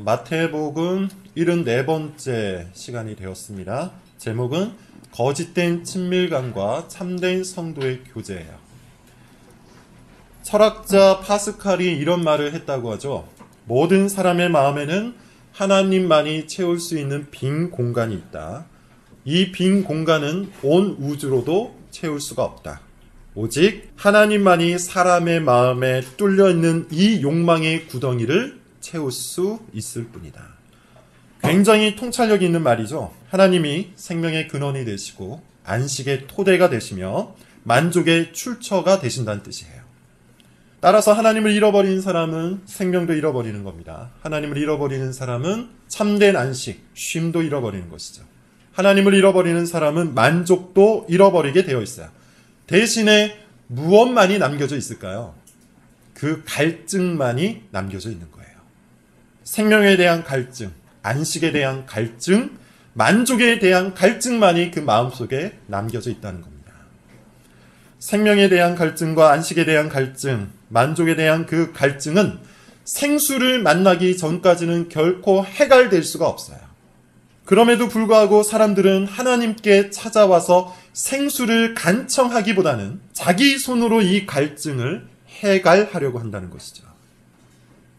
마태복음 74번째 시간이 되었습니다. 제목은 거짓된 친밀감과 참된 성도의 교제예요. 철학자 파스칼이 이런 말을 했다고 하죠. 모든 사람의 마음에는 하나님만이 채울 수 있는 빈 공간이 있다. 이 빈 공간은 온 우주로도 채울 수가 없다. 오직 하나님만이 사람의 마음에 뚫려있는 이 욕망의 구덩이를 채울 수 있을 뿐이다. 굉장히 통찰력이 있는 말이죠. 하나님이 생명의 근원이 되시고 안식의 토대가 되시며 만족의 출처가 되신다는 뜻이에요. 따라서 하나님을 잃어버린 사람은 생명도 잃어버리는 겁니다. 하나님을 잃어버리는 사람은 참된 안식, 쉼도 잃어버리는 것이죠. 하나님을 잃어버리는 사람은 만족도 잃어버리게 되어 있어요. 대신에 무엇만이 남겨져 있을까요? 그 갈증만이 남겨져 있는 거예요. 생명에 대한 갈증, 안식에 대한 갈증, 만족에 대한 갈증만이 그 마음속에 남겨져 있다는 겁니다. 생명에 대한 갈증과 안식에 대한 갈증, 만족에 대한 그 갈증은 생수를 만나기 전까지는 결코 해결될 수가 없어요. 그럼에도 불구하고 사람들은 하나님께 찾아와서 생수를 간청하기보다는 자기 손으로 이 갈증을 해결하려고 한다는 것이죠.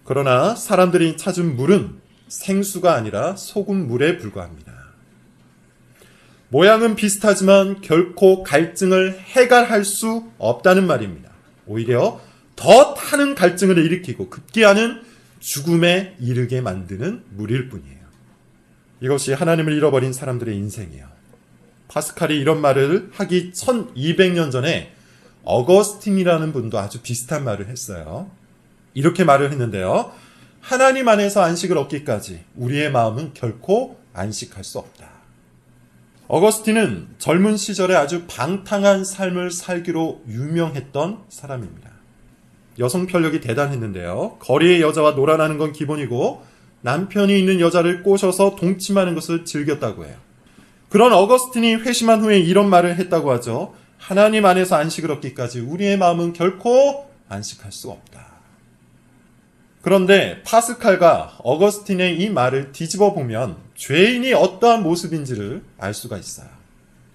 그러나 사람들이 찾은 물은 생수가 아니라 소금물에 불과합니다. 모양은 비슷하지만 결코 갈증을 해결할 수 없다는 말입니다. 오히려 더 타는 갈증을 일으키고 급기야는 죽음에 이르게 만드는 물일 뿐이에요. 이것이 하나님을 잃어버린 사람들의 인생이에요. 파스칼이 이런 말을 하기 1200년 전에 어거스틴이라는 분도 아주 비슷한 말을 했어요. 이렇게 말을 했는데요. 하나님 안에서 안식을 얻기까지 우리의 마음은 결코 안식할 수 없다. 어거스틴은 젊은 시절에 아주 방탕한 삶을 살기로 유명했던 사람입니다. 여성 편력이 대단했는데요. 거리의 여자와 놀아나는 건 기본이고 남편이 있는 여자를 꼬셔서 동침하는 것을 즐겼다고 해요. 그런 어거스틴이 회심한 후에 이런 말을 했다고 하죠. 하나님 안에서 안식을 얻기까지 우리의 마음은 결코 안식할 수 없다. 그런데 파스칼과 어거스틴의 이 말을 뒤집어 보면 죄인이 어떠한 모습인지를 알 수가 있어요.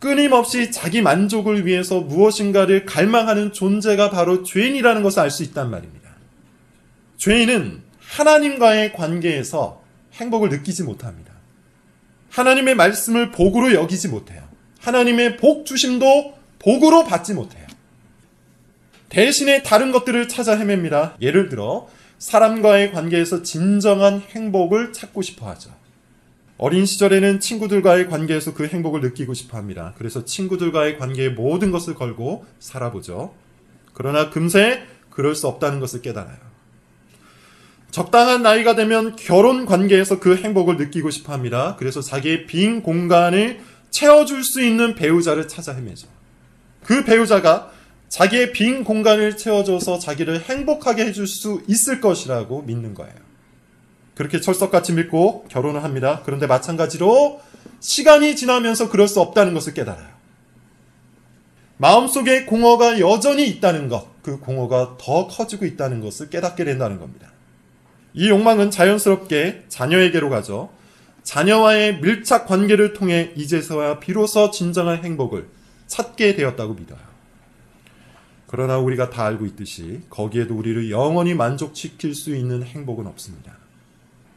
끊임없이 자기 만족을 위해서 무엇인가를 갈망하는 존재가 바로 죄인이라는 것을 알 수 있단 말입니다. 죄인은 하나님과의 관계에서 행복을 느끼지 못합니다. 하나님의 말씀을 복으로 여기지 못해요. 하나님의 복 주심도 복으로 받지 못해요. 대신에 다른 것들을 찾아 헤맵니다. 예를 들어 사람과의 관계에서 진정한 행복을 찾고 싶어 하죠. 어린 시절에는 친구들과의 관계에서 그 행복을 느끼고 싶어 합니다. 그래서 친구들과의 관계에 모든 것을 걸고 살아보죠. 그러나 금세 그럴 수 없다는 것을 깨달아요. 적당한 나이가 되면 결혼 관계에서 그 행복을 느끼고 싶어 합니다. 그래서 자기의 빈 공간을 채워줄 수 있는 배우자를 찾아 헤매죠. 그 배우자가 자기의 빈 공간을 채워줘서 자기를 행복하게 해줄 수 있을 것이라고 믿는 거예요. 그렇게 철석같이 믿고 결혼을 합니다. 그런데 마찬가지로 시간이 지나면서 그럴 수 없다는 것을 깨달아요. 마음속에 공허가 여전히 있다는 것, 그 공허가 더 커지고 있다는 것을 깨닫게 된다는 겁니다. 이 욕망은 자연스럽게 자녀에게로 가죠. 자녀와의 밀착 관계를 통해 이제서야 비로소 진정한 행복을 찾게 되었다고 믿어요. 그러나 우리가 다 알고 있듯이 거기에도 우리를 영원히 만족시킬 수 있는 행복은 없습니다.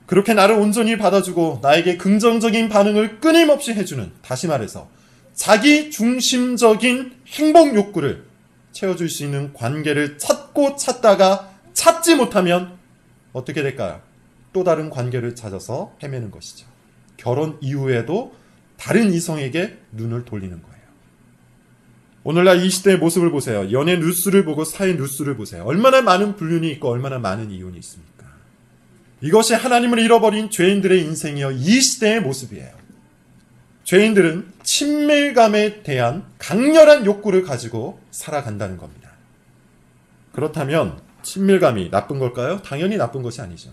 그렇게 나를 온전히 받아주고 나에게 긍정적인 반응을 끊임없이 해주는, 다시 말해서 자기 중심적인 행복 욕구를 채워줄 수 있는 관계를 찾고 찾다가 찾지 못하면 어떻게 될까요? 또 다른 관계를 찾아서 헤매는 것이죠. 결혼 이후에도 다른 이성에게 눈을 돌리는 거예요. 오늘날 이 시대의 모습을 보세요. 연애 뉴스를 보고 사회 뉴스를 보세요. 얼마나 많은 불륜이 있고 얼마나 많은 이혼이 있습니까? 이것이 하나님을 잃어버린 죄인들의 인생이요, 이 시대의 모습이에요. 죄인들은 친밀감에 대한 강렬한 욕구를 가지고 살아간다는 겁니다. 그렇다면 친밀감이 나쁜 걸까요? 당연히 나쁜 것이 아니죠.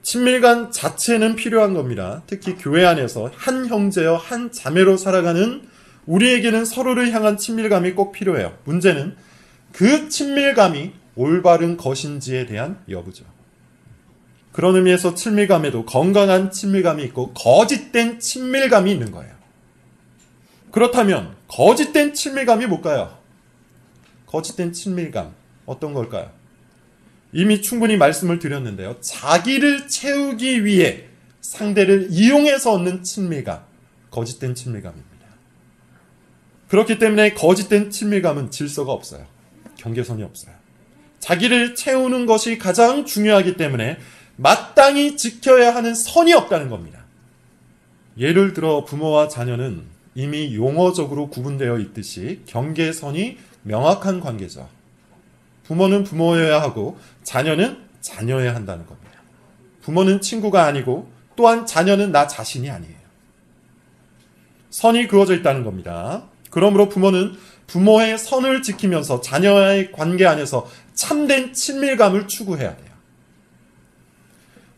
친밀감 자체는 필요한 겁니다. 특히 교회 안에서 한 형제여 한 자매로 살아가는 우리에게는 서로를 향한 친밀감이 꼭 필요해요. 문제는 그 친밀감이 올바른 것인지에 대한 여부죠. 그런 의미에서 친밀감에도 건강한 친밀감이 있고 거짓된 친밀감이 있는 거예요. 그렇다면 거짓된 친밀감이 뭘까요? 거짓된 친밀감 어떤 걸까요? 이미 충분히 말씀을 드렸는데요. 자기를 채우기 위해 상대를 이용해서 얻는 친밀감, 거짓된 친밀감입니다. 그렇기 때문에 거짓된 친밀감은 질서가 없어요. 경계선이 없어요. 자기를 채우는 것이 가장 중요하기 때문에 마땅히 지켜야 하는 선이 없다는 겁니다. 예를 들어 부모와 자녀는 이미 용어적으로 구분되어 있듯이 경계선이 명확한 관계죠. 부모는 부모여야 하고 자녀는 자녀여야 한다는 겁니다. 부모는 친구가 아니고 또한 자녀는 나 자신이 아니에요. 선이 그어져 있다는 겁니다. 그러므로 부모는 부모의 선을 지키면서 자녀와의 관계 안에서 참된 친밀감을 추구해야 돼요.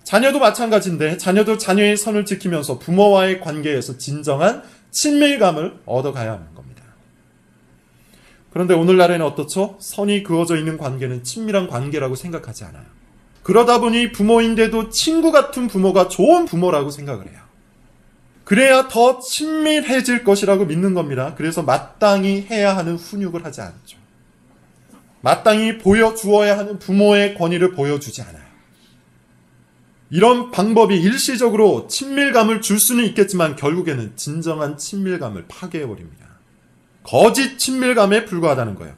자녀도 마찬가지인데 자녀도 자녀의 선을 지키면서 부모와의 관계에서 진정한 친밀감을 얻어가야 하는 겁니다. 그런데 오늘날에는 어떻죠? 선이 그어져 있는 관계는 친밀한 관계라고 생각하지 않아요. 그러다 보니 부모인데도 친구 같은 부모가 좋은 부모라고 생각을 해요. 그래야 더 친밀해질 것이라고 믿는 겁니다. 그래서 마땅히 해야 하는 훈육을 하지 않죠. 마땅히 보여주어야 하는 부모의 권위를 보여주지 않아요. 이런 방법이 일시적으로 친밀감을 줄 수는 있겠지만 결국에는 진정한 친밀감을 파괴해버립니다. 거짓 친밀감에 불과하다는 거예요.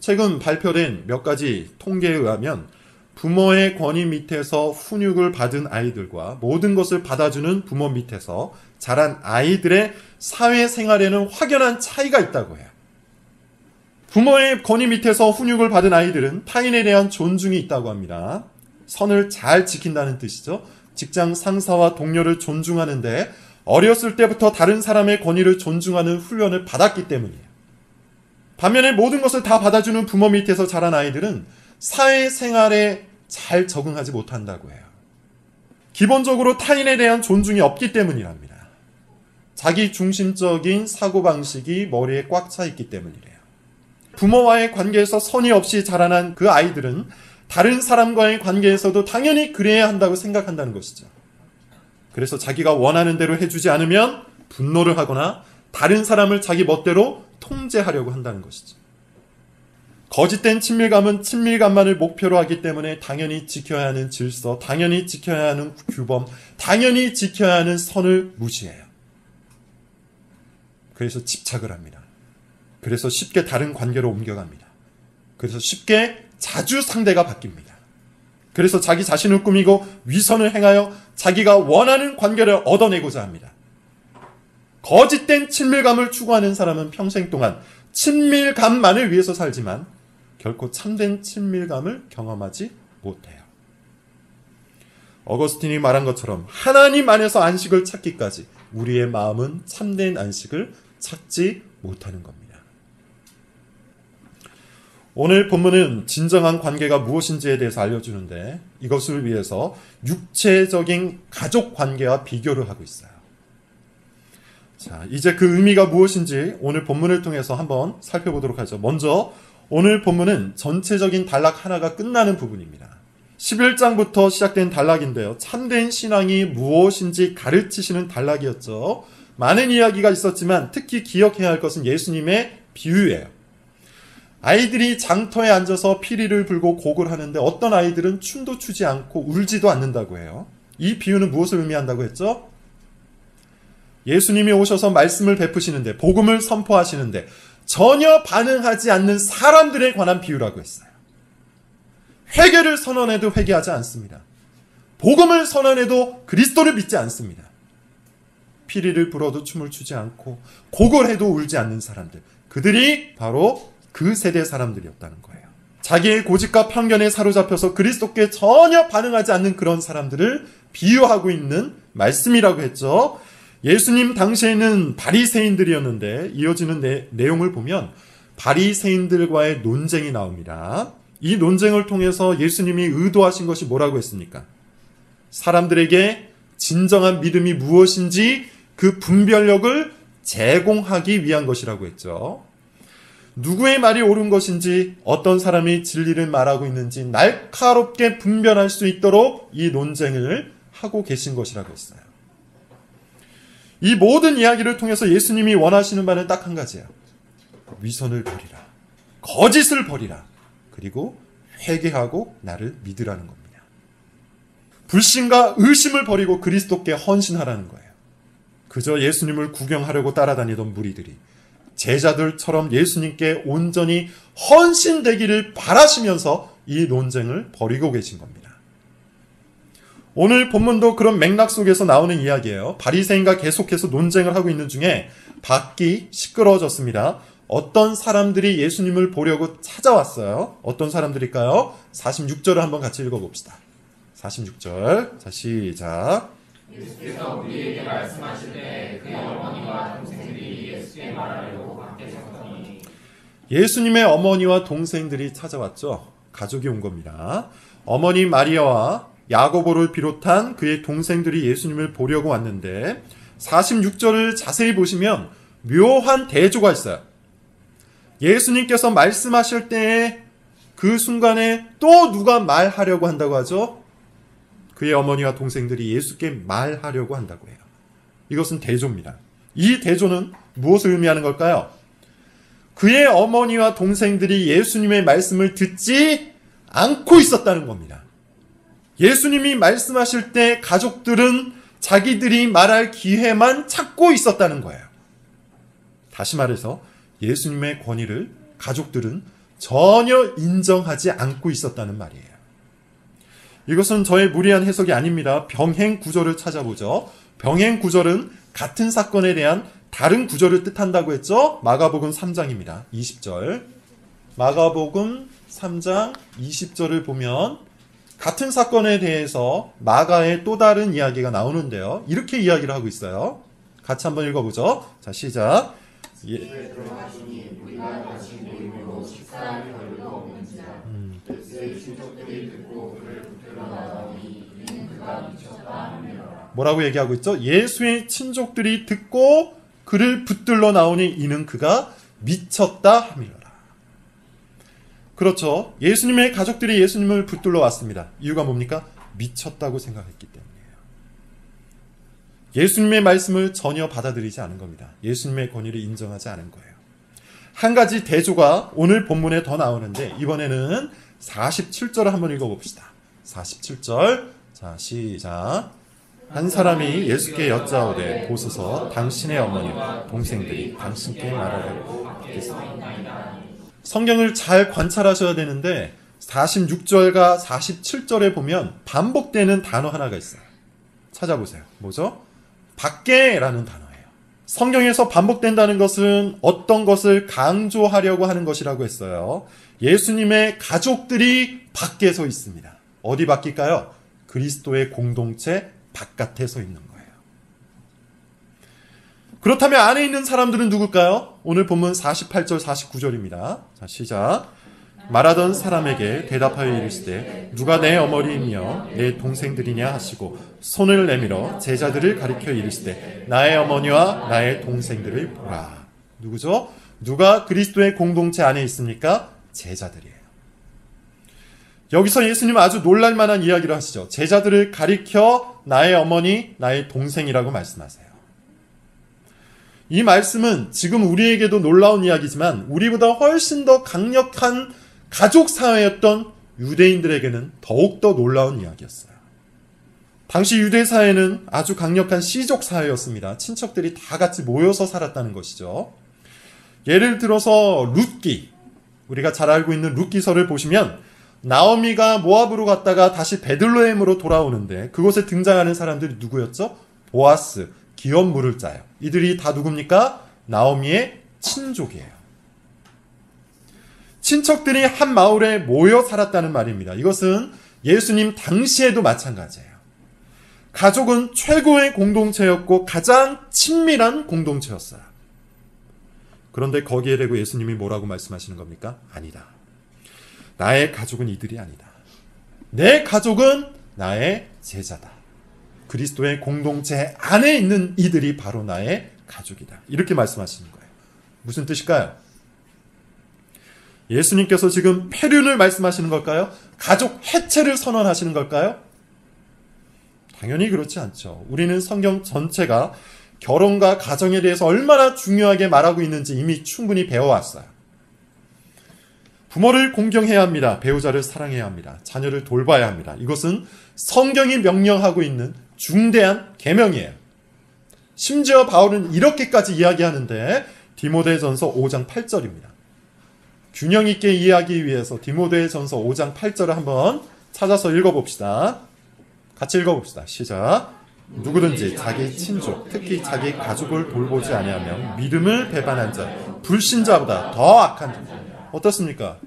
최근 발표된 몇 가지 통계에 의하면 부모의 권위 밑에서 훈육을 받은 아이들과 모든 것을 받아주는 부모 밑에서 자란 아이들의 사회생활에는 확연한 차이가 있다고 해요. 부모의 권위 밑에서 훈육을 받은 아이들은 타인에 대한 존중이 있다고 합니다. 선을 잘 지킨다는 뜻이죠. 직장 상사와 동료를 존중하는데 어렸을 때부터 다른 사람의 권위를 존중하는 훈련을 받았기 때문이에요. 반면에 모든 것을 다 받아주는 부모 밑에서 자란 아이들은 사회생활에 잘 적응하지 못한다고 해요. 기본적으로 타인에 대한 존중이 없기 때문이랍니다. 자기 중심적인 사고방식이 머리에 꽉 차 있기 때문이래요. 부모와의 관계에서 선이 없이 자라난 그 아이들은 다른 사람과의 관계에서도 당연히 그래야 한다고 생각한다는 것이죠. 그래서 자기가 원하는 대로 해주지 않으면 분노를 하거나 다른 사람을 자기 멋대로 통제하려고 한다는 것이죠. 거짓된 친밀감은 친밀감만을 목표로 하기 때문에 당연히 지켜야 하는 질서, 당연히 지켜야 하는 규범, 당연히 지켜야 하는 선을 무시해요. 그래서 집착을 합니다. 그래서 쉽게 다른 관계로 옮겨갑니다. 그래서 쉽게 자주 상대가 바뀝니다. 그래서 자기 자신을 꾸미고 위선을 행하여 자기가 원하는 관계를 얻어내고자 합니다. 거짓된 친밀감을 추구하는 사람은 평생 동안 친밀감만을 위해서 살지만 결코 참된 친밀감을 경험하지 못해요. 어거스틴이 말한 것처럼 하나님 안에서 안식을 찾기까지 우리의 마음은 참된 안식을 찾지 못하는 겁니다. 오늘 본문은 진정한 관계가 무엇인지에 대해서 알려주는데 이것을 위해서 육체적인 가족 관계와 비교를 하고 있어요. 자, 이제 그 의미가 무엇인지 오늘 본문을 통해서 한번 살펴보도록 하죠. 먼저 오늘 본문은 전체적인 단락 하나가 끝나는 부분입니다. 11장부터 시작된 단락인데요. 참된 신앙이 무엇인지 가르치시는 단락이었죠. 많은 이야기가 있었지만 특히 기억해야 할 것은 예수님의 비유예요. 아이들이 장터에 앉아서 피리를 불고 곡을 하는데 어떤 아이들은 춤도 추지 않고 울지도 않는다고 해요. 이 비유는 무엇을 의미한다고 했죠? 예수님이 오셔서 말씀을 베푸시는데 복음을 선포하시는데 전혀 반응하지 않는 사람들에 관한 비유라고 했어요. 회개를 선언해도 회개하지 않습니다. 복음을 선언해도 그리스도를 믿지 않습니다. 피리를 불어도 춤을 추지 않고 곡을 해도 울지 않는 사람들, 그들이 바로 그 세대 사람들이었다는 거예요. 자기의 고집과 편견에 사로잡혀서 그리스도께 전혀 반응하지 않는 그런 사람들을 비유하고 있는 말씀이라고 했죠. 예수님 당시에는 바리새인들이었는데 이어지는 내용을 보면 바리새인들과의 논쟁이 나옵니다. 이 논쟁을 통해서 예수님이 의도하신 것이 뭐라고 했습니까? 사람들에게 진정한 믿음이 무엇인지 그 분별력을 제공하기 위한 것이라고 했죠. 누구의 말이 옳은 것인지, 어떤 사람이 진리를 말하고 있는지 날카롭게 분별할 수 있도록 이 논쟁을 하고 계신 것이라고 했어요. 이 모든 이야기를 통해서 예수님이 원하시는 바는 딱 한 가지예요. 위선을 버리라. 거짓을 버리라. 그리고 회개하고 나를 믿으라는 겁니다. 불신과 의심을 버리고 그리스도께 헌신하라는 거예요. 그저 예수님을 구경하려고 따라다니던 무리들이 제자들처럼 예수님께 온전히 헌신되기를 바라시면서 이 논쟁을 벌이고 계신 겁니다. 오늘 본문도 그런 맥락 속에서 나오는 이야기예요. 바리새인과 계속해서 논쟁을 하고 있는 중에 밖이 시끄러워졌습니다. 어떤 사람들이 예수님을 보려고 찾아왔어요. 어떤 사람들일까요? 46절을 한번 같이 읽어봅시다. 46절. 자, 시작. 예수께서 우리에게 말씀하실 때 그의 어머니와 동생들이 예수께 말하려고 밖에 섰더니 예수님의 어머니와 동생들이 찾아왔죠. 가족이 온 겁니다. 어머니 마리아와 야고보를 비롯한 그의 동생들이 예수님을 보려고 왔는데 46절을 자세히 보시면 묘한 대조가 있어요. 예수님께서 말씀하실 때에 그 순간에 또 누가 말하려고 한다고 하죠? 그의 어머니와 동생들이 예수께 말하려고 한다고 해요. 이것은 대조입니다. 이 대조는 무엇을 의미하는 걸까요? 그의 어머니와 동생들이 예수님의 말씀을 듣지 않고 있었다는 겁니다. 예수님이 말씀하실 때 가족들은 자기들이 말할 기회만 찾고 있었다는 거예요. 다시 말해서 예수님의 권위를 가족들은 전혀 인정하지 않고 있었다는 말이에요. 이것은 저의 무리한 해석이 아닙니다. 병행 구절을 찾아보죠. 병행 구절은 같은 사건에 대한 다른 구절을 뜻한다고 했죠. 마가복음 3장입니다. 20절. 마가복음 3장 20절을 보면 같은 사건에 대해서 마가의 또 다른 이야기가 나오는데요. 이렇게 이야기를 하고 있어요. 같이 한번 읽어보죠. 자, 시작. 들어가시니 우리가 다시 모임으로 식사할 겨를도 없는지라 그의 친척들이 듣고 그를 붙들어 나가니 이는 그가 미쳤다 하느니라. 뭐라고 얘기하고 있죠? 예수의 친족들이 듣고 그를 붙들러 나오니 이는 그가 미쳤다 함이로라. 그렇죠. 예수님의 가족들이 예수님을 붙들러 왔습니다. 이유가 뭡니까? 미쳤다고 생각했기 때문이에요. 예수님의 말씀을 전혀 받아들이지 않은 겁니다. 예수님의 권위를 인정하지 않은 거예요. 한 가지 대조가 오늘 본문에 더 나오는데 이번에는 47절을 한번 읽어봅시다. 47절. 자, 시작. 한 사람이 예수께 여짜오되 보소서 당신의 어머니와 동생들이 당신께 말하려고 밖에 서 있나이다. 성경을 잘 관찰하셔야 되는데 46절과 47절에 보면 반복되는 단어 하나가 있어요. 찾아보세요. 뭐죠? 밖에라는 단어예요. 성경에서 반복된다는 것은 어떤 것을 강조하려고 하는 것이라고 했어요. 예수님의 가족들이 밖에 서 있습니다. 어디 밖일까요? 그리스도의 공동체 바깥에 서 있는 거예요. 그렇다면 안에 있는 사람들은 누굴까요? 오늘 본문 48절 49절입니다. 자, 시작. 말하던 사람에게 대답하여 이르시되 누가 내 어머니이며 내 동생들이냐 하시고 손을 내밀어 제자들을 가리켜 이르시되 나의 어머니와 나의 동생들을 보라. 누구죠? 누가 그리스도의 공동체 안에 있습니까? 제자들이에요. 여기서 예수님은 아주 놀랄만한 이야기를 하시죠. 제자들을 가리켜 나의 어머니, 나의 동생이라고 말씀하세요. 이 말씀은 지금 우리에게도 놀라운 이야기지만 우리보다 훨씬 더 강력한 가족 사회였던 유대인들에게는 더욱더 놀라운 이야기였어요. 당시 유대 사회는 아주 강력한 씨족 사회였습니다. 친척들이 다 같이 모여서 살았다는 것이죠. 예를 들어서 룻기, 우리가 잘 알고 있는 룻기서를 보시면 나오미가 모압으로 갔다가 다시 베들레헴으로 돌아오는데 그곳에 등장하는 사람들이 누구였죠? 보아스, 기업 물을 자예요. 이들이 다 누굽니까? 나오미의 친족이에요. 친척들이 한 마을에 모여 살았다는 말입니다. 이것은 예수님 당시에도 마찬가지예요. 가족은 최고의 공동체였고 가장 친밀한 공동체였어요. 그런데 거기에 대고 예수님이 뭐라고 말씀하시는 겁니까? 아니다. 나의 가족은 이들이 아니다. 내 가족은 나의 제자다. 그리스도의 공동체 안에 있는 이들이 바로 나의 가족이다. 이렇게 말씀하시는 거예요. 무슨 뜻일까요? 예수님께서 지금 폐륜을 말씀하시는 걸까요? 가족 해체를 선언하시는 걸까요? 당연히 그렇지 않죠. 우리는 성경 전체가 결혼과 가정에 대해서 얼마나 중요하게 말하고 있는지 이미 충분히 배워왔어요. 부모를 공경해야 합니다. 배우자를 사랑해야 합니다. 자녀를 돌봐야 합니다. 이것은 성경이 명령하고 있는 중대한 계명이에요. 심지어 바울은 이렇게까지 이야기하는데 디모데전서 5장 8절입니다. 균형 있게 이해하기 위해서 디모데전서 5장 8절을 한번 찾아서 읽어봅시다. 같이 읽어봅시다. 시작. 누구든지 자기 친족, 특히 자기 가족을 돌보지 아니하면 믿음을 배반한 자, 불신자보다 더 악한 자. 어떻습니까?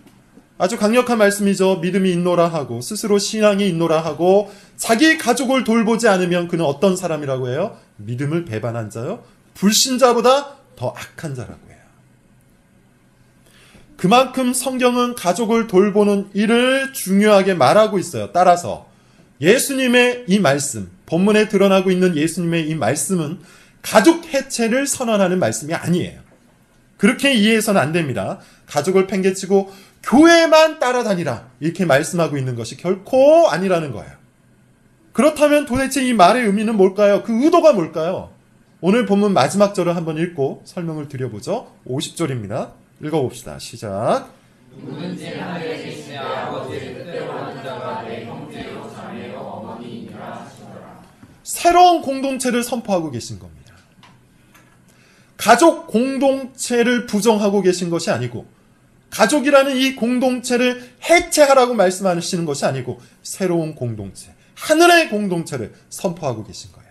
아주 강력한 말씀이죠. 믿음이 있노라 하고 스스로 신앙이 있노라 하고 자기 가족을 돌보지 않으면 그는 어떤 사람이라고 해요? 믿음을 배반한 자요. 불신자보다 더 악한 자라고 해요. 그만큼 성경은 가족을 돌보는 일을 중요하게 말하고 있어요. 따라서 예수님의 이 말씀, 본문에 드러나고 있는 예수님의 이 말씀은 가족 해체를 선언하는 말씀이 아니에요. 그렇게 이해해서는 안 됩니다. 가족을 팽개치고 교회만 따라다니라 이렇게 말씀하고 있는 것이 결코 아니라는 거예요. 그렇다면 도대체 이 말의 의미는 뭘까요? 그 의도가 뭘까요? 오늘 본문 마지막 절을 한번 읽고 설명을 드려보죠. 50절입니다. 읽어봅시다. 시작. 누구든지 하늘에 계신 내 아버지의 뜻대로 하는 자가 내 형제요 자매요 어머니이니라 하시더라. 새로운 공동체를 선포하고 계신 겁니다. 가족 공동체를 부정하고 계신 것이 아니고 가족이라는 이 공동체를 해체하라고 말씀하시는 것이 아니고 새로운 공동체, 하늘의 공동체를 선포하고 계신 거예요.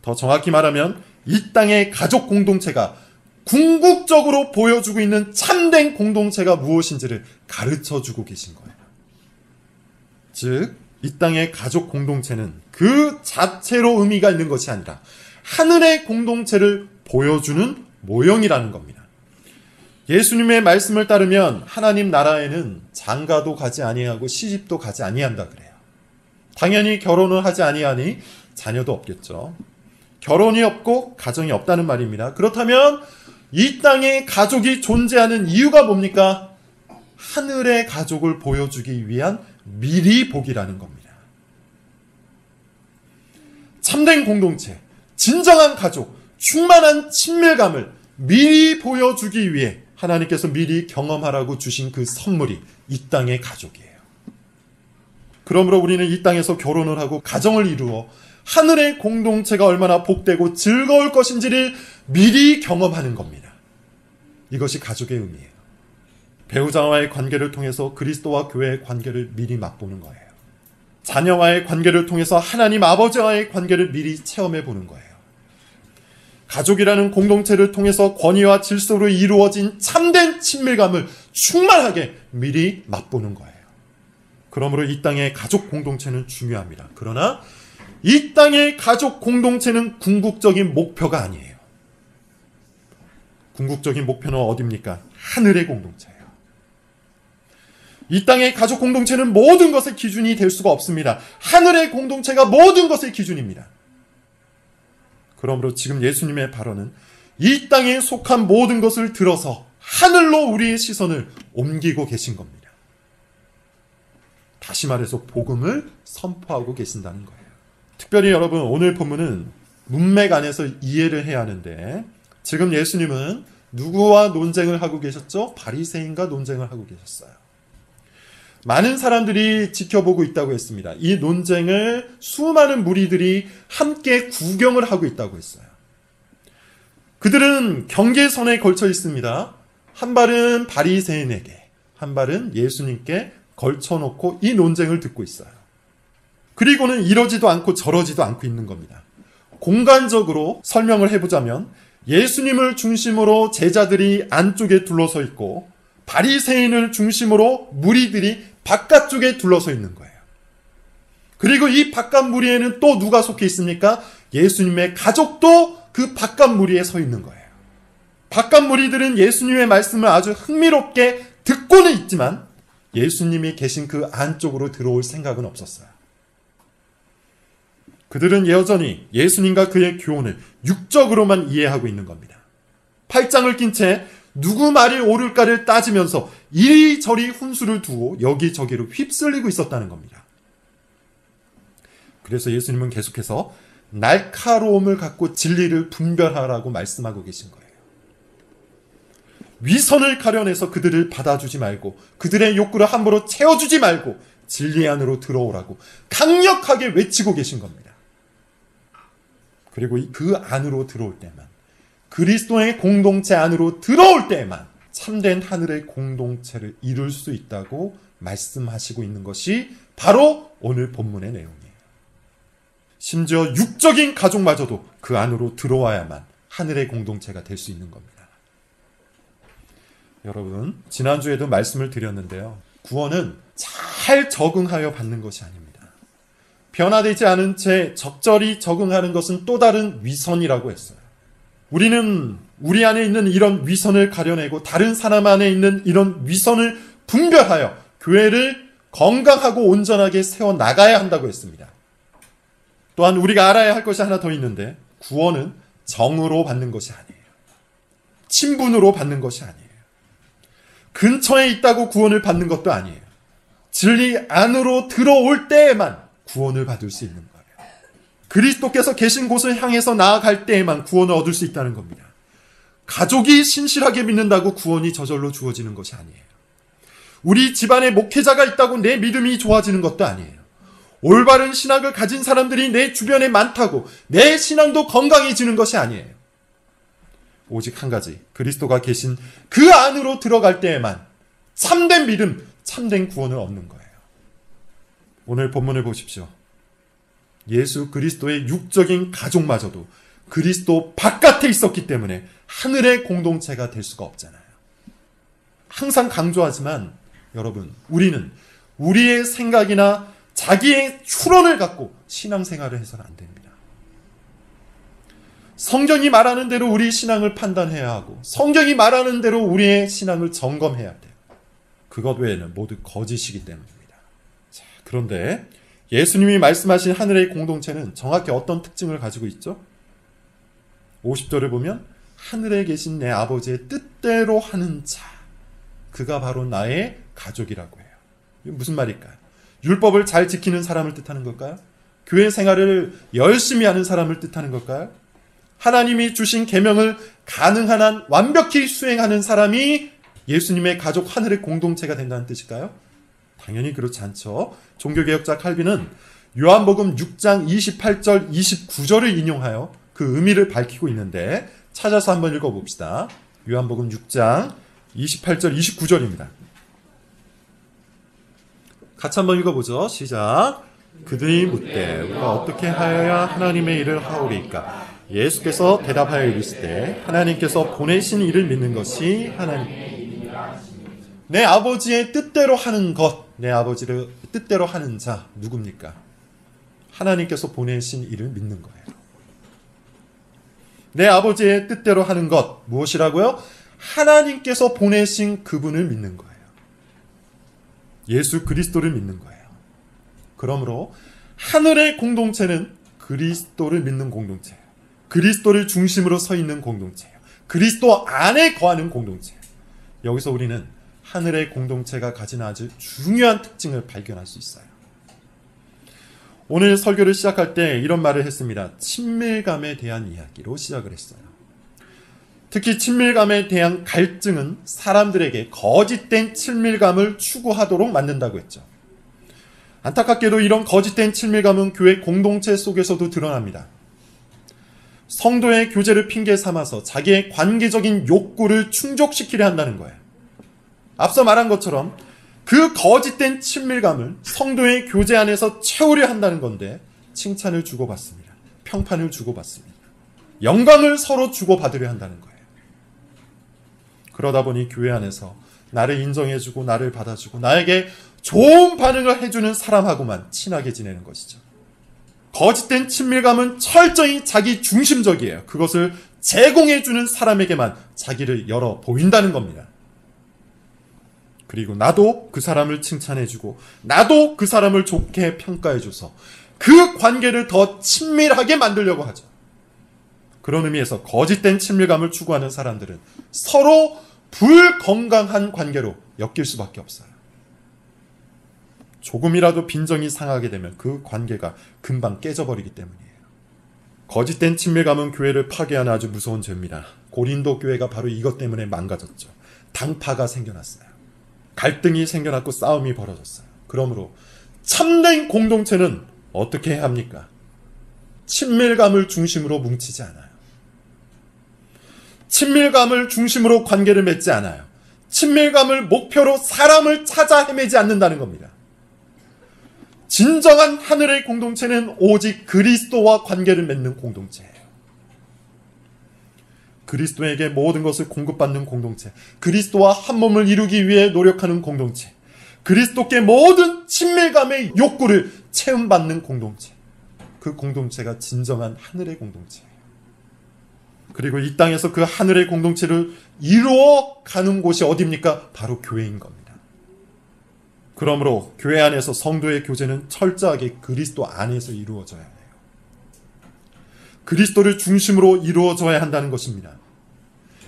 더 정확히 말하면 이 땅의 가족 공동체가 궁극적으로 보여주고 있는 참된 공동체가 무엇인지를 가르쳐주고 계신 거예요. 즉, 이 땅의 가족 공동체는 그 자체로 의미가 있는 것이 아니라 하늘의 공동체를 보여주는 모형이라는 겁니다. 예수님의 말씀을 따르면 하나님 나라에는 장가도 가지 아니하고 시집도 가지 아니한다 그래요. 당연히 결혼을 하지 아니하니 자녀도 없겠죠. 결혼이 없고 가정이 없다는 말입니다. 그렇다면 이 땅에 가족이 존재하는 이유가 뭡니까? 하늘의 가족을 보여주기 위한 미리 복이라는 겁니다. 참된 공동체, 진정한 가족, 충만한 친밀감을 미리 보여주기 위해 하나님께서 미리 경험하라고 주신 그 선물이 이 땅의 가족이에요. 그러므로 우리는 이 땅에서 결혼을 하고 가정을 이루어 하늘의 공동체가 얼마나 복되고 즐거울 것인지를 미리 경험하는 겁니다. 이것이 가족의 의미예요. 배우자와의 관계를 통해서 그리스도와 교회의 관계를 미리 맛보는 거예요. 자녀와의 관계를 통해서 하나님 아버지와의 관계를 미리 체험해 보는 거예요. 가족이라는 공동체를 통해서 권위와 질서로 이루어진 참된 친밀감을 충만하게 미리 맛보는 거예요. 그러므로 이 땅의 가족 공동체는 중요합니다. 그러나 이 땅의 가족 공동체는 궁극적인 목표가 아니에요. 궁극적인 목표는 어디입니까? 하늘의 공동체예요. 이 땅의 가족 공동체는 모든 것의 기준이 될 수가 없습니다. 하늘의 공동체가 모든 것의 기준입니다. 그러므로 지금 예수님의 발언은 이 땅에 속한 모든 것을 들어서 하늘로 우리의 시선을 옮기고 계신 겁니다. 다시 말해서 복음을 선포하고 계신다는 거예요. 특별히 여러분, 오늘 본문은 문맥 안에서 이해를 해야 하는데 지금 예수님은 누구와 논쟁을 하고 계셨죠? 바리새인과 논쟁을 하고 계셨어요. 많은 사람들이 지켜보고 있다고 했습니다. 이 논쟁을 수많은 무리들이 함께 구경을 하고 있다고 했어요. 그들은 경계선에 걸쳐 있습니다. 한 발은 바리새인에게, 한 발은 예수님께 걸쳐놓고 이 논쟁을 듣고 있어요. 그리고는 이러지도 않고 저러지도 않고 있는 겁니다. 공간적으로 설명을 해보자면 예수님을 중심으로 제자들이 안쪽에 둘러서 있고 바리새인을 중심으로 무리들이 바깥쪽에 둘러서 있는 거예요. 그리고 이 바깥 무리에는 또 누가 속해 있습니까? 예수님의 가족도 그 바깥 무리에 서 있는 거예요. 바깥 무리들은 예수님의 말씀을 아주 흥미롭게 듣고는 있지만 예수님이 계신 그 안쪽으로 들어올 생각은 없었어요. 그들은 여전히 예수님과 그의 교훈을 육적으로만 이해하고 있는 겁니다. 팔짱을 낀 채 누구 말이 옳을까를 따지면서 이리저리 훈수를 두고 여기저기로 휩쓸리고 있었다는 겁니다. 그래서 예수님은 계속해서 날카로움을 갖고 진리를 분별하라고 말씀하고 계신 거예요. 위선을 가려내서 그들을 받아주지 말고 그들의 욕구를 함부로 채워주지 말고 진리 안으로 들어오라고 강력하게 외치고 계신 겁니다. 그리고 그 안으로 들어올 때만, 그리스도의 공동체 안으로 들어올 때만 참된 하늘의 공동체를 이룰 수 있다고 말씀하시고 있는 것이 바로 오늘 본문의 내용이에요. 심지어 육적인 가족마저도 그 안으로 들어와야만 하늘의 공동체가 될 수 있는 겁니다. 여러분, 지난주에도 말씀을 드렸는데요. 구원은 잘 적응하여 받는 것이 아닙니다. 변화되지 않은 채 적절히 적응하는 것은 또 다른 위선이라고 했어요. 우리는 우리 안에 있는 이런 위선을 가려내고 다른 사람 안에 있는 이런 위선을 분별하여 교회를 건강하고 온전하게 세워나가야 한다고 했습니다. 또한 우리가 알아야 할 것이 하나 더 있는데, 구원은 정으로 받는 것이 아니에요. 친분으로 받는 것이 아니에요. 근처에 있다고 구원을 받는 것도 아니에요. 진리 안으로 들어올 때에만 구원을 받을 수 있는 거예요. 그리스도께서 계신 곳을 향해서 나아갈 때에만 구원을 얻을 수 있다는 겁니다. 가족이 신실하게 믿는다고 구원이 저절로 주어지는 것이 아니에요. 우리 집안에 목회자가 있다고 내 믿음이 좋아지는 것도 아니에요. 올바른 신학을 가진 사람들이 내 주변에 많다고 내 신앙도 건강해지는 것이 아니에요. 오직 한 가지, 그리스도가 계신 그 안으로 들어갈 때에만 참된 믿음, 참된 구원을 얻는 거예요. 오늘 본문을 보십시오. 예수 그리스도의 육적인 가족마저도 그리스도 바깥에 있었기 때문에 하늘의 공동체가 될 수가 없잖아요. 항상 강조하지만 여러분, 우리는 우리의 생각이나 자기의 추론을 갖고 신앙생활을 해서는 안 됩니다. 성경이 말하는 대로 우리 신앙을 판단해야 하고 성경이 말하는 대로 우리의 신앙을 점검해야 돼요. 그것 외에는 모두 거짓이기 때문입니다. 자, 그런데 예수님이 말씀하신 하늘의 공동체는 정확히 어떤 특징을 가지고 있죠? 50절을 보면 하늘에 계신 내 아버지의 뜻대로 하는 자, 그가 바로 나의 가족이라고 해요. 이게 무슨 말일까요? 율법을 잘 지키는 사람을 뜻하는 걸까요? 교회 생활을 열심히 하는 사람을 뜻하는 걸까요? 하나님이 주신 계명을 가능한 한 완벽히 수행하는 사람이 예수님의 가족 하늘의 공동체가 된다는 뜻일까요? 당연히 그렇지 않죠. 종교개혁자 칼빈은 요한복음 6장 28절 29절을 인용하여 그 의미를 밝히고 있는데 찾아서 한번 읽어봅시다. 요한복음 6장 28절 29절입니다. 같이 한번 읽어보죠. 시작. 그들이 묻되 우리가 어떻게 하여야 하나님의 일을 하오리까? 예수께서 대답하여 이르시되 하나님께서 보내신 이를 믿는 것이 하나님. 내 아버지의 뜻대로 하는 것, 내 아버지를 뜻대로 하는 자 누굽니까? 하나님께서 보내신 이를 믿는 거예요. 내 아버지의 뜻대로 하는 것 무엇이라고요? 하나님께서 보내신 그분을 믿는 거예요. 예수 그리스도를 믿는 거예요. 그러므로 하늘의 공동체는 그리스도를 믿는 공동체예요. 그리스도를 중심으로 서 있는 공동체예요. 그리스도 안에 거하는 공동체예요. 여기서 우리는 하늘의 공동체가 가진 아주 중요한 특징을 발견할 수 있어요. 오늘 설교를 시작할 때 이런 말을 했습니다. 친밀감에 대한 이야기로 시작을 했어요. 특히 친밀감에 대한 갈증은 사람들에게 거짓된 친밀감을 추구하도록 만든다고 했죠. 안타깝게도 이런 거짓된 친밀감은 교회 공동체 속에서도 드러납니다. 성도의 교제를 핑계 삼아서 자기의 관계적인 욕구를 충족시키려 한다는 거예요. 앞서 말한 것처럼 그 거짓된 친밀감을 성도의 교제 안에서 채우려 한다는 건데 칭찬을 주고받습니다. 평판을 주고받습니다. 영광을 서로 주고받으려 한다는 거예요. 그러다 보니 교회 안에서 나를 인정해주고 나를 받아주고 나에게 좋은 반응을 해주는 사람하고만 친하게 지내는 것이죠. 거짓된 친밀감은 철저히 자기 중심적이에요. 그것을 제공해주는 사람에게만 자기를 열어 보인다는 겁니다. 그리고 나도 그 사람을 칭찬해주고 나도 그 사람을 좋게 평가해줘서 그 관계를 더 친밀하게 만들려고 하죠. 그런 의미에서 거짓된 친밀감을 추구하는 사람들은 서로 불건강한 관계로 엮일 수밖에 없어요. 조금이라도 빈정이 상하게 되면 그 관계가 금방 깨져버리기 때문이에요. 거짓된 친밀감은 교회를 파괴하는 아주 무서운 죄입니다. 고린도 교회가 바로 이것 때문에 망가졌죠. 당파가 생겨났어요. 갈등이 생겨났고 싸움이 벌어졌어요. 그러므로 참된 공동체는 어떻게 해야 합니까? 친밀감을 중심으로 뭉치지 않아요. 친밀감을 중심으로 관계를 맺지 않아요. 친밀감을 목표로 사람을 찾아 헤매지 않는다는 겁니다. 진정한 하늘의 공동체는 오직 그리스도와 관계를 맺는 공동체예요. 그리스도에게 모든 것을 공급받는 공동체, 그리스도와 한 몸을 이루기 위해 노력하는 공동체, 그리스도께 모든 친밀감의 욕구를 체험받는 공동체, 그 공동체가 진정한 하늘의 공동체예요. 그리고 이 땅에서 그 하늘의 공동체를 이루어가는 곳이 어디입니까? 바로 교회인 겁니다. 그러므로 교회 안에서 성도의 교제는 철저하게 그리스도 안에서 이루어져야 해요. 그리스도를 중심으로 이루어져야 한다는 것입니다.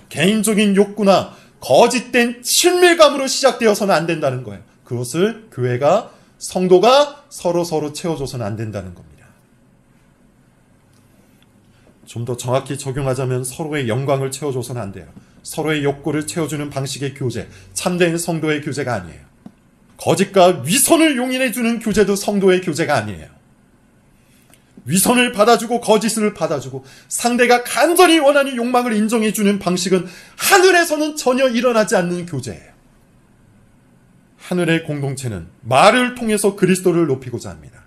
개인적인 욕구나 거짓된 친밀감으로 시작되어서는 안 된다는 거예요. 그것을 교회가, 성도가 서로 채워줘서는 안 된다는 겁니다. 좀 더 정확히 적용하자면 서로의 영광을 채워줘서는 안 돼요. 서로의 욕구를 채워주는 방식의 교제, 참된 성도의 교제가 아니에요. 거짓과 위선을 용인해주는 교제도 성도의 교제가 아니에요. 위선을 받아주고 거짓을 받아주고 상대가 간절히 원하는 욕망을 인정해주는 방식은 하늘에서는 전혀 일어나지 않는 교제예요. 하늘의 공동체는 말을 통해서 그리스도를 높이고자 합니다.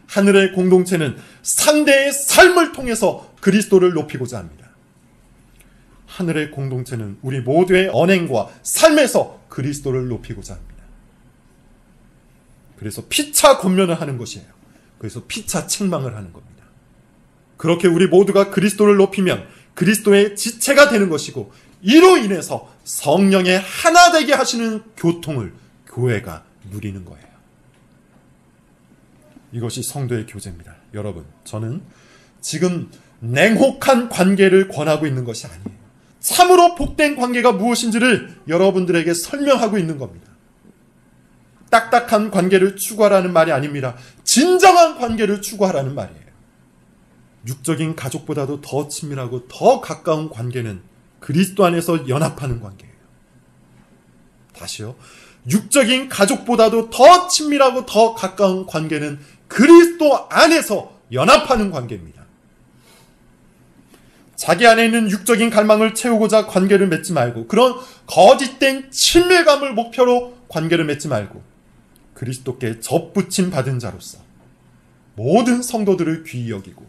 하늘의 공동체는 상대의 삶을 통해서 그리스도를 높이고자 합니다. 하늘의 공동체는 우리 모두의 언행과 삶에서 그리스도를 높이고자 합니다. 그래서 피차 권면을 하는 것이에요. 그래서 피차 책망을 하는 겁니다. 그렇게 우리 모두가 그리스도를 높이면 그리스도의 지체가 되는 것이고, 이로 인해서 성령의 하나 되게 하시는 교통을 교회가 누리는 거예요. 이것이 성도의 교제입니다. 여러분, 저는 지금 냉혹한 관계를 권하고 있는 것이 아니에요. 참으로 복된 관계가 무엇인지를 여러분들에게 설명하고 있는 겁니다. 딱딱한 관계를 추구하라는 말이 아닙니다. 진정한 관계를 추구하라는 말이에요. 육적인 가족보다도 더 친밀하고 더 가까운 관계는 그리스도 안에서 연합하는 관계예요. 다시요. 육적인 가족보다도 더 친밀하고 더 가까운 관계는 그리스도 안에서 연합하는 관계입니다. 자기 안에 있는 육적인 갈망을 채우고자 관계를 맺지 말고, 그런 거짓된 친밀감을 목표로 관계를 맺지 말고, 그리스도께 접붙임 받은 자로서 모든 성도들을 귀히 여기고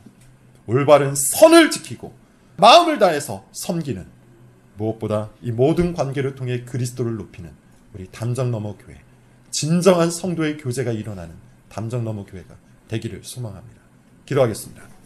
올바른 선을 지키고 마음을 다해서 섬기는, 무엇보다 이 모든 관계를 통해 그리스도를 높이는 우리 담장너머 교회, 진정한 성도의 교제가 일어나는 담장너머 교회가 되기를 소망합니다. 기도하겠습니다.